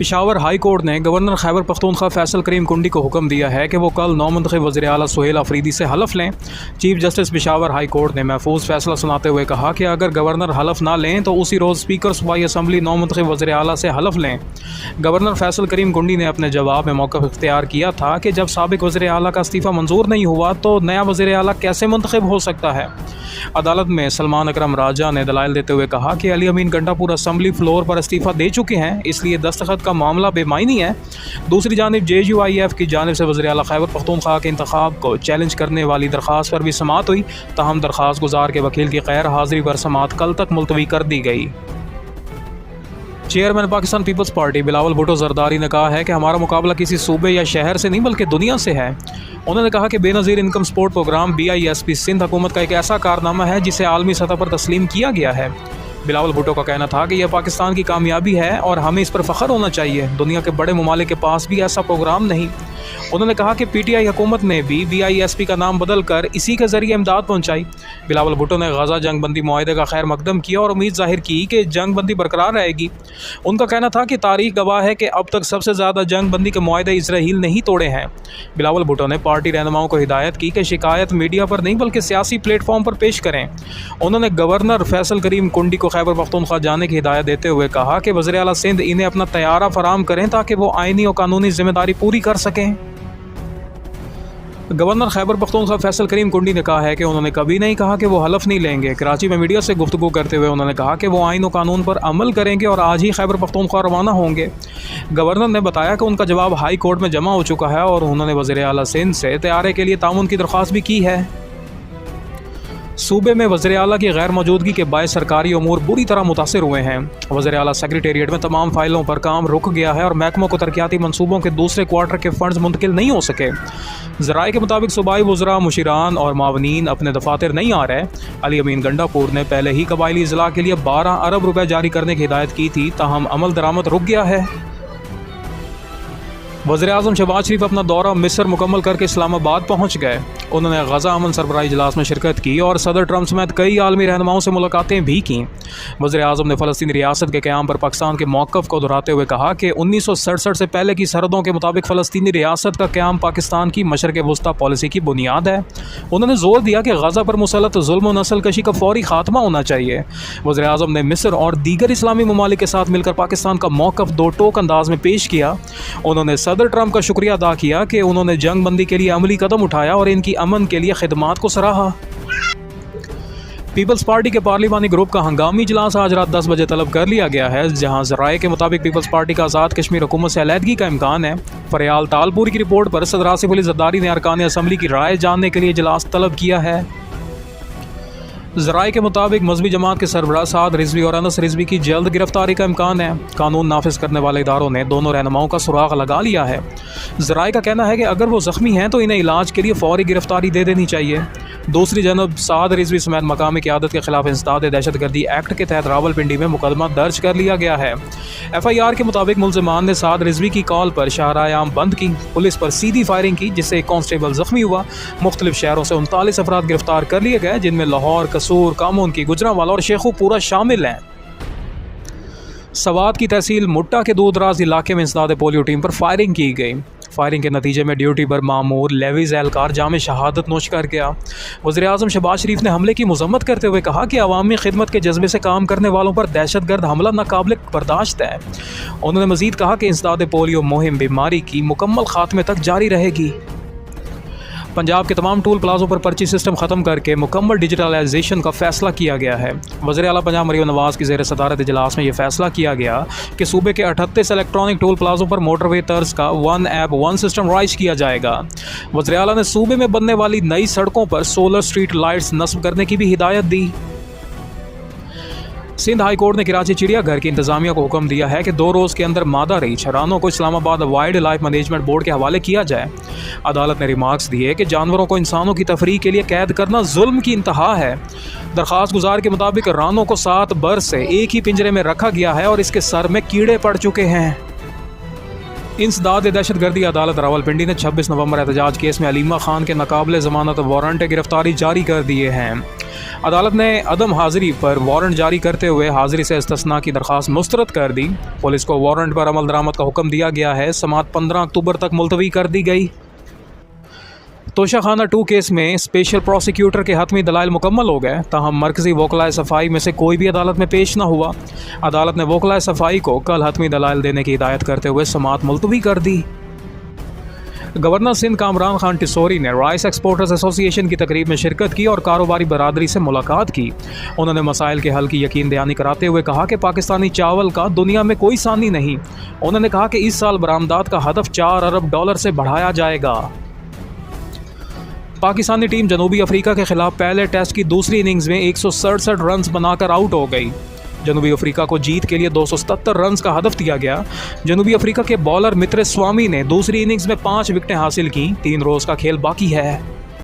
Peshawar high court ने governor Khyber Pakhtunkhwa Faisal करीम कुंडी को हुक्म दिया है कि वो कल नौ मुंतखब वज़ीर आला सुहेल अफरीदी से हलफ लें। Chief justice Peshawar high court ने महफूज फैसला सुनाते हुए कहा कि अगर गवर्नर हलफ ना लें तो उसी रोज़ स्पीकर सूबाई असम्बली नौ मुंतखब वज़ीर आला से हलफ लें। गवर्नर फैसल करीम कुंडी ने अपने जवाब में मौक़िफ़ इख्तियार किया था कि जब साबिक वज़ीर आला का इस्तीफ़ा मंजूर नहीं हुआ तो नया वज़ीर आला कैसे मुंतखब हो सकता है। अदालत में सलमान अकरम राजा ने दलाइल देते हुए कहा कि अली अमीन गंडापुर असम्बली फ्लोर पर इस्तीफ़ा दे चुके हैं, इसलिए दस्तखत का मामला बेमायनी है। दूसरी जानिब JUIF की जानिब से वज़ीर आला खैबर पख्तूनख्वा के इंतखाब को चैलेंज करने वाली दरख्वास्त पर भी समाअत हुई, ताहम दरख्वास्त गुजार के वकील की गैर हाज़िरी पर समाअत कल तक मुलतवी कर दी गई। Chairman Pakistan peoples party Bilawal Bhutto Zardari ने कहा है कि हमारा मुकाबला किसी सूबे या शहर से नहीं बल्कि दुनिया से है। उन्होंने कहा कि Benazir income support programme BISP Sindh हुकूमत का एक ऐसा कारनामा है जिसे आलमी सतह पर तस्लीम किया गया है। बिलावल भुट्टो का कहना था कि यह पाकिस्तान की कामयाबी है और हमें इस पर फ़ख्र होना चाहिए। दुनिया के बड़े ममालिक के पास भी ऐसा प्रोग्राम नहीं। उन्होंने कहा कि PTI हुकूमत ने भी BISP का नाम बदल कर इसी के ज़रिए इमदाद पहुँचाई। बिलावल भुट्टो ने गज़ा जंग बंदी मुआहदे का खैर मकदम किया और उम्मीद जाहिर की कि जंग बंदी बरकरार रहेगी। उनका कहना था कि तारीख गवाह है कि अब तक सबसे ज़्यादा जंग बंदी के मुआहदे इसराइल ने ही तोड़े हैं। बिलावल भुट्टो ने पार्टी रहनुमाओं को हिदायत की कि शिकायत मीडिया पर नहीं बल्कि सियासी प्लेटफॉर्म पर पेश करें। उन्होंने गवर्नर फैसल करीम कुंडी को खैबर पख्तूनख्वा जाने की हिदायत देते हुए कहा कि वज़ीर आला सिंध इन्हें अपना तैयारा फराम करें ताकि वो आइनी और कानूनी जिम्मेदारी पूरी कर सकें। गवर्नर खैबर पख्तूनख्वा फैसल करीम कुंडी ने कहा है कि उन्होंने कभी नहीं कहा कि वो हलफ नहीं लेंगे। कराची में मीडिया से गुफ्तगू करते हुए उन्होंने कहा कि वो आइन और कानून पर अमल करेंगे और आज ही खैबर पख्तूनख्वा रवाना होंगे। गवर्नर ने बताया कि उनका जवाब हाई कोर्ट में जमा हो चुका है और उन्होंने वज़ीर आला सिंध से तैयारे के लिए ताउन की दरख्वास्त भी की है। सूबे में वज़ीर आला की गैर मौजूदगी के बायस सरकारी अमूर बुरी तरह मुतासर हुए हैं। वज़ीर आला सेक्रेटेरिएट में तमाम फाइलों पर काम रुक गया है और महकमों को तरक्याती मनसूबों के दूसरे क्वार्टर के फंड्स मुंतकिल नहीं हो सके। ज़राए के मुताबिक सूबाई वज़रा, मुशीरान और मावनीन अपने दफातर नहीं आ रहे। अली अमीन गंडापुर ने पहले ही कबायली इजला के लिए 12 अरब रुपए जारी करने की हिदायत की थी, ताहम अमल दरामद रुक गया है। वज़ीर-ए-आज़म शहबाज शरीफ अपना दौरा मिस्र मुकम्मल करके इस्लामाबाद पहुँच गए। उन्होंने गज़ा अमन सरबराही इजलास में शिरकत की और सदर ट्रंप समेत कई आलमी रहनुमाओं से मुलाकातें भी कीं। वज़ीर-ए-आज़म ने फ़लस्तीनी रियासत के क़याम पर पाकिस्तान के मौक़िफ़ को दोहराते हुए कहा कि 1967 से पहले की सरहदों के मुताबिक फ़लस्तीनी रियासत का क़याम पाकिस्तान की मशरक़ वस्ता पॉलिसी की बुनियाद है। उन्होंने ज़ोर दिया कि गज़ा पर मुसल्लत जुल्म और नस्ल कशी का फ़ौरी ख़ात्मा होना चाहिए। वज़ीर-ए-आज़म ने मिस्र और दीगर इस्लामी ममालिक के साथ मिलकर पाकिस्तान का मौक़िफ़ दो टोक अंदाज में पेश किया। उन्होंने सदर ट्रंप का शुक्रिया अदा किया कि उन्होंने जंग बंदी के लिए अमली कदम उठाया और इनकी अमन के लिए खिदमात को सराहा। पीपल्स पार्टी के पार्लिमानी ग्रुप का हंगामी इजलास आज रात 10 बजे तलब कर लिया गया है, जहां ज़राए के मुताबिक पीपल्स पार्टी का आज़ाद कश्मीर हुकूमत से अलहदगी का इम्कान है। फरियाल तालपुरी की रिपोर्ट पर सदर आसिफ अली ज़रदारी ने अरकान असम्बली की राय जानने के लिए इजलास तलब किया है। ज़राए के मुताबिक मजहबी जमात के सरबराह साद रिजवी और अनस रिजवी की जल्द गिरफ्तारी का इम्कान है। कानून नाफिज करने वाले इदारों ने दोनों रहनुमाओं का सुराग लगा लिया है। ज़राए का कहना है कि अगर वो ज़ख्मी हैं तो इन्हें इलाज के लिए फ़ौरी गिरफ्तारी दे देनी चाहिए। दूसरी जानब साद रिजवी समेत मकामी क़यादत के खिलाफ इंसदाद दहशतगर्दी एक्ट के तहत रावलपिंडी में मुकदमा दर्ज कर लिया गया है। FIR के मुताबिक मुल्ज़िमान ने साद रिजवी की कॉल पर शाहराह आम बंद की, पुलिस पर सीधी फायरिंग की जिससे एक कांस्टेबल ज़ख्मी हुआ। मुख्तलिफ शहरों से 39 अफराद गिरफ्तार कर लिए गए, जिनमें लाहौर, कसूर, कामोन की गुजरांवाला और शेखुपुरा शामिल हैं। सवात की तहसील मुट्टा के दूर दराज इलाके में इंसदाद पोलियो टीम पर फायरिंग की गई। फायरिंग के नतीजे में ड्यूटी पर मामूर लेविस एहलकार जाम शहादत नोश कर गया। वज़ीर-ए-आज़म शहबाज शरीफ ने हमले की मज़म्मत करते हुए कहा कि अवामी खिदमत के जज्बे से काम करने वालों पर दहशतगर्द हमला नाकाबिल बर्दाश्त है। उन्होंने मज़ीद कहा कि इंसदाद पोलियो मुहिम बीमारी की मुकम्मल खात्मे तक जारी रहेगी। पंजाब के तमाम टूल प्लाजों पर पर्ची सिस्टम ख़त्म करके मुकम्मल डिजिटलाइजेशन का फ़ैसला किया गया है। वज़ीर आला पंजाब मरियम नवाज़ की ज़ेर सदारत इजलास में यह फ़ैसला किया गया कि सूबे के 38 इलेक्ट्रॉनिक टूल प्लाजों पर मोटरवे तर्ज का 1 ऐप 1 सिस्टम राइज किया जाएगा। वज़ीर आला ने सूबे में बनने वाली नई सड़कों पर सोलर स्ट्रीट लाइट्स नस्ब करने की भी हिदायत दी। सिंध हाई कोर्ट ने कराची चिड़ियाघर की इंतजामिया को हुक्म दिया है कि 2 रोज़ के अंदर मादा रीछ हरानों को Islamabad wild life management board के हवाले किया जाए। अदालत ने रिमार्क्स दिए कि जानवरों को इंसानों की तफरीह के लिए कैद करना जुल्म की इंतहा है। दरख्वास्त गुजार के मुताबिक रानों को 7 बरस से एक ही पिंजरे में रखा गया है और इसके सर में कीड़े पड़ चुके हैं। इंसदाद दहशतगर्दी अदालत रावलपिंडी ने 26 नवंबर एहतजाज केस में अलीमा खान के नाकाबिले ज़मानत वारंट गिरफ्तारी जारी कर दिए हैं। अदालत ने अदम हाजिरी पर वारंट जारी करते हुए हाजिरी से इस्तिस्ना की दरख्वास्त मुस्तरद कर दी। पुलिस को वारंट पर अमल दरामद का हुक्म दिया गया है। समाअत 15 अक्टूबर तक मुलतवी कर दी गई। तोशाखाना 2 केस में स्पेशल प्रोसिक्यूटर के हतमी दलाइल मुकम्मल हो गए, ताहम मरकजी वकलाए सफाई में से कोई भी अदालत में पेश न हुआ। अदालत ने वकलाए सफाई को कल हतमी दलाइल देने की हिदायत करते हुए समाअत मुलतवी कर दी। गवर्नर सिंध कामरान खान टिसोरी ने राइस एक्सपोर्टर्स एसोसिएशन की तकरीब में शिरकत की और कारोबारी बरादरी से मुलाकात की। उन्होंने मसाइल के हल की यकीन दहानी कराते हुए कहा कि पाकिस्तानी चावल का दुनिया में कोई सानी नहीं। उन्होंने कहा कि इस साल बरामदात का हदफ $4 अरब से बढ़ाया जाएगा। पाकिस्तानी टीम जनूबी अफ्रीका के खिलाफ पहले टेस्ट की दूसरी इनिंग्स में 167 रन्स बनाकर आउट हो गई। जनूबी अफ्रीका को जीत के लिए 277 रन्स का हदफ दिया गया। जनूबी अफ्रीका के बॉलर मित्र स्वामी ने दूसरी इनिंग्स में 5 विकेटें हासिल की। 3 रोज़ का खेल बाकी है।